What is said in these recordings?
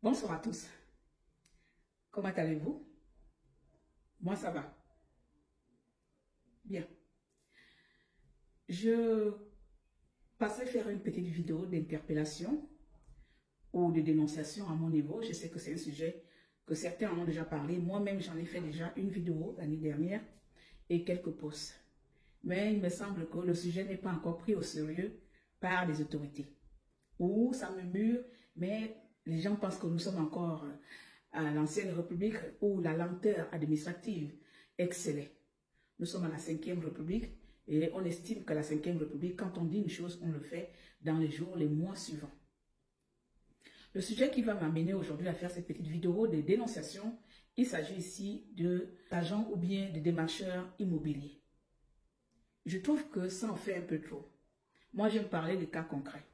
Bonsoir à tous. Comment allez-vous? Moi, ça va. Bien. Je passais faire une petite vidéo d'interpellation ou de dénonciation à mon niveau. Je sais que c'est un sujet que certains en ont déjà parlé. Moi-même, j'en ai fait déjà une vidéo l'année dernière et quelques posts. Mais il me semble que le sujet n'est pas encore pris au sérieux par les autorités. Ou ça me mûre, mais les gens pensent que nous sommes encore à l'ancienne République où la lenteur administrative excellait. Nous sommes à la 5e République et on estime qu'à la 5e République, quand on dit une chose, on le fait dans les jours, les mois suivants. Le sujet qui va m'amener aujourd'hui à faire cette petite vidéo de dénonciation, il s'agit ici d'agents ou bien de démarcheurs immobiliers. Je trouve que ça en fait un peu trop. Moi, j'aime parler des cas concrets.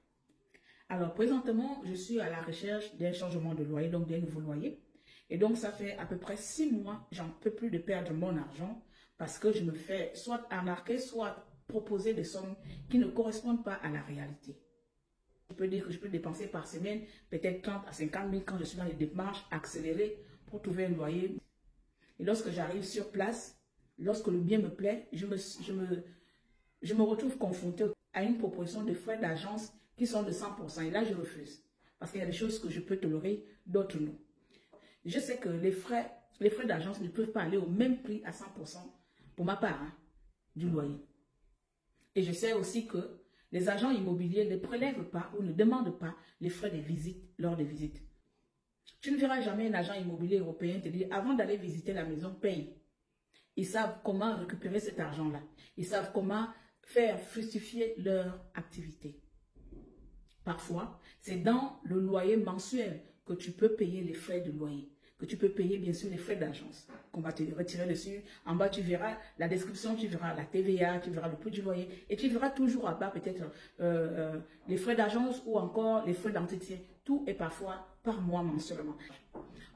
Alors, présentement, je suis à la recherche d'un changement de loyer, donc d'un nouveau loyer. Et donc, ça fait à peu près 6 mois, j'en peux plus de perdre mon argent parce que je me fais soit arnaquer, soit proposer des sommes qui ne correspondent pas à la réalité. Je peux dire que je peux dépenser par semaine peut-être 30 à 50 000 quand je suis dans les démarches accélérées pour trouver un loyer. Et lorsque j'arrive sur place, lorsque le bien me plaît, je me retrouve confronté à une proposition de frais d'agence qui sont de 100%. Et là, je refuse. Parce qu'il y a des choses que je peux tolérer, d'autres non. Je sais que les frais d'agence ne peuvent pas aller au même prix à 100% pour ma part du loyer. Et je sais aussi que les agents immobiliers ne prélèvent pas ou ne demandent pas les frais de visite lors des visites. Tu ne verras jamais un agent immobilier européen te dire avant d'aller visiter la maison, paye. Ils savent comment récupérer cet argent-là. Ils savent comment faire fructifier leur activité. Parfois, c'est dans le loyer mensuel que tu peux payer les frais de loyer, que tu peux payer bien sûr les frais d'agence, qu'on va te retirer dessus. En bas, tu verras la description, tu verras la TVA, tu verras le prix du loyer et tu verras toujours à bas peut-être les frais d'agence ou encore les frais d'entretien. Tout est parfois par mois mensuellement.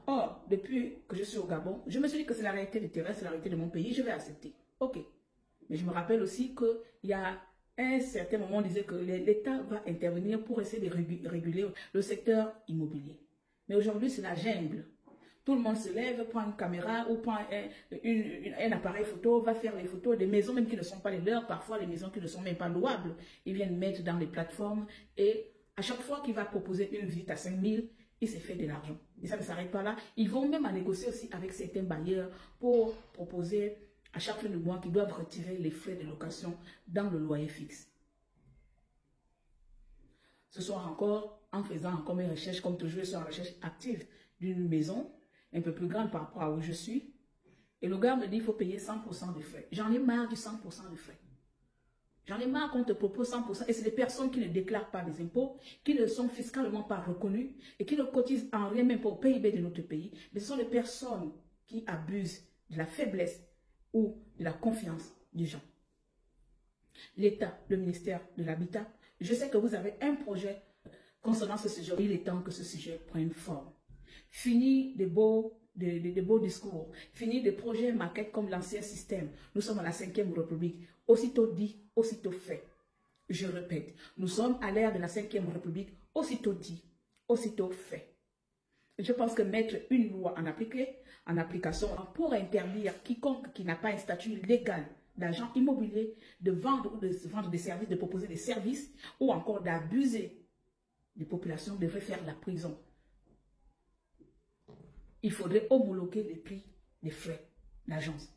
Or, depuis que je suis au Gabon, je me suis dit que c'est la réalité du terrain, c'est la réalité de mon pays, je vais accepter. Ok. Mais je me rappelle aussi qu'il y a un certain moment, on disait que l'État va intervenir pour essayer de réguler le secteur immobilier. Mais aujourd'hui, c'est la jungle. Tout le monde se lève, prend une caméra ou prend un appareil photo, va faire les photos des maisons même qui ne sont pas les leurs, parfois les maisons qui ne sont même pas louables. Ils viennent mettre dans les plateformes et à chaque fois qu'il va proposer une visite à 5 000, il s'est fait de l'argent. Et ça ne s'arrête pas là. Ils vont même à négocier aussi avec certains bailleurs pour proposer à chaque fin de mois qu'ils doivent retirer les frais de location dans le loyer fixe. Ce soir encore, en faisant encore mes recherches, comme toujours, je suis en recherche active d'une maison un peu plus grande par rapport à où je suis. Et le gars me dit qu'il faut payer 100% de frais. J'en ai marre du 100% de frais. J'en ai marre qu'on te propose 100%. Et c'est des personnes qui ne déclarent pas les impôts, qui ne sont fiscalement pas reconnues et qui ne cotisent en rien même pour le PIB de notre pays. Mais ce sont des personnes qui abusent de la faiblesse ou de la confiance des gens. L'État, le ministère de l'Habitat, je sais que vous avez un projet concernant ce sujet. Il est temps que ce sujet prenne forme. Fini des beaux discours, fini des projets maquettes comme l'ancien système. Nous sommes à la 5e République. Aussitôt dit, aussitôt fait. Je répète, nous sommes à l'ère de la 5e République. Aussitôt dit, aussitôt fait. Je pense que mettre une loi en application pour interdire quiconque qui n'a pas un statut légal d'agent immobilier de vendre des services, de proposer des services ou encore d'abuser des populations devrait faire la prison. Il faudrait homologuer les prix des frais d'agence.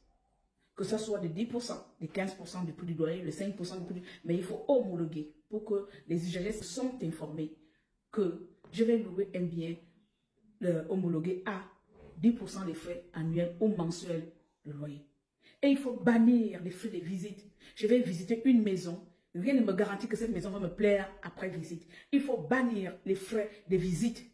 Que ce soit de 10%, de 15% du prix du loyer, de 5% du prix mais il faut homologuer pour que les usagers soient informés que je vais louer un bien homologué à 10% des frais annuels ou mensuels de loyer. Et il faut bannir les frais de visite. Je vais visiter une maison. Rien ne me garantit que cette maison va me plaire après visite. Il faut bannir les frais de visite.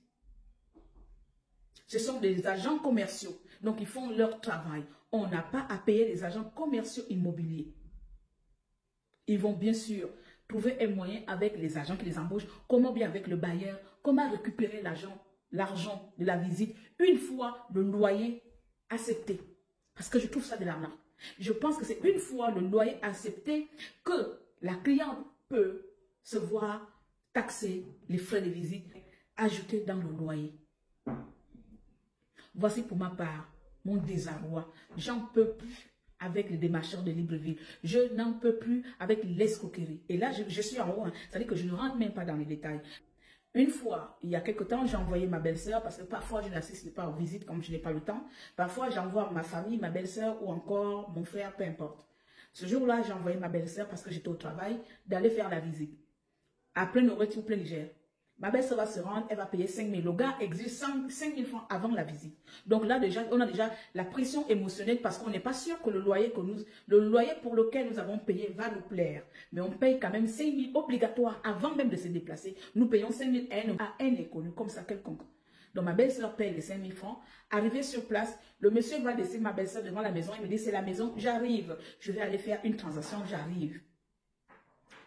Ce sont des agents commerciaux. Donc, ils font leur travail. On n'a pas à payer les agents commerciaux immobiliers. Ils vont bien sûr trouver un moyen avec les agents qui les embauchent. Comment bien avec le bailleur. Comment récupérer l'argent de la visite une fois le loyer accepté. Parce que je trouve ça de l'arnaque. Je pense que c'est une fois le loyer accepté que la cliente peut se voir taxer les frais de visite ajoutés dans le loyer. Voici pour ma part mon désarroi. J'en peux plus avec les démarcheurs de Libreville. Je n'en peux plus avec l'escroquerie. Et là, je suis en haut. Hein. C'est-à-dire que je ne rentre même pas dans les détails. Une fois, il y a quelque temps, j'ai envoyé ma belle-sœur parce que parfois je n'assiste pas aux visites comme je n'ai pas le temps. Parfois, j'envoie ma famille, ma belle-sœur ou encore mon frère, peu importe. Ce jour-là, j'ai envoyé ma belle-sœur parce que j'étais au travail d'aller faire la visite. À plein Nourriture ou plein Niger. Ma belle-sœur va se rendre, elle va payer 5 000. Le gars exige 5 000 francs avant la visite. Donc là, déjà, on a déjà la pression émotionnelle parce qu'on n'est pas sûr que le loyer pour lequel nous avons payé va nous plaire. Mais on paye quand même 5 000 obligatoires avant même de se déplacer. Nous payons 5 000 à un inconnu, comme ça, quelconque. Donc ma belle-sœur paye les 5 000 francs. Arrivé sur place, le monsieur va laisser ma belle-sœur devant la maison. Il me dit, c'est la maison, j'arrive. Je vais aller faire une transaction, j'arrive.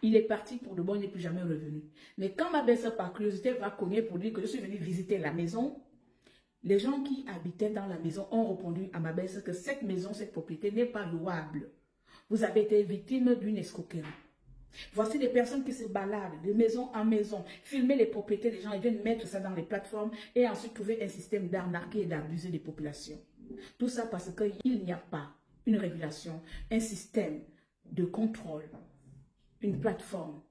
Il est parti pour de bon, il n'est plus jamais revenu. Mais quand ma belle-sœur, par curiosité, va cogner pour dire que je suis venue visiter la maison, les gens qui habitaient dans la maison ont répondu à ma belle-sœur que cette maison, cette propriété n'est pas louable. Vous avez été victime d'une escroquerie. Voici des personnes qui se baladent de maison en maison, filmer les propriétés des gens et viennent mettre ça dans les plateformes et ensuite trouver un système d'arnaquer et d'abuser des populations. Tout ça parce qu'il n'y a pas une régulation, un système de contrôle, une plateforme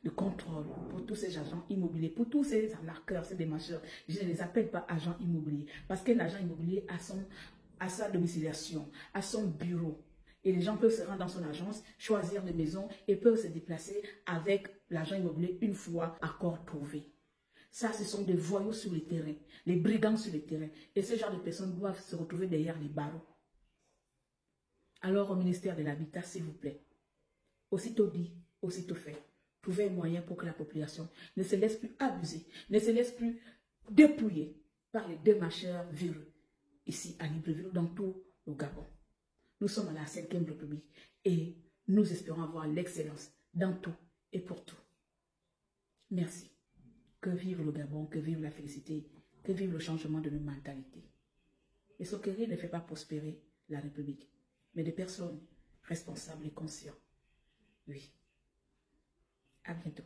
de contrôle pour tous ces agents immobiliers, pour tous ces arnaqueurs, ces démarcheurs. Je ne les appelle pas agents immobiliers parce qu'un agent immobilier a sa domiciliation, a son bureau. Et les gens peuvent se rendre dans son agence, choisir des maisons et peuvent se déplacer avec l'agent immobilier une fois accord trouvé. Ça, ce sont des voyous sur le terrain, les brigands sur le terrain. Et ce genre de personnes doivent se retrouver derrière les barreaux. Alors au ministère de l'Habitat, s'il vous plaît, aussitôt dit, aussitôt fait, trouvez un moyen pour que la population ne se laisse plus abuser, ne se laisse plus dépouiller par les démarcheurs véreux ici à Libreville, dans tout le Gabon. Nous sommes à la 5e République et nous espérons avoir l'excellence dans tout et pour tout. Merci. Que vive le Gabon, que vive la félicité, que vive le changement de nos mentalités. Et Escroquerie ne fait pas prospérer la République, mais des personnes responsables et conscientes. Oui. À bientôt.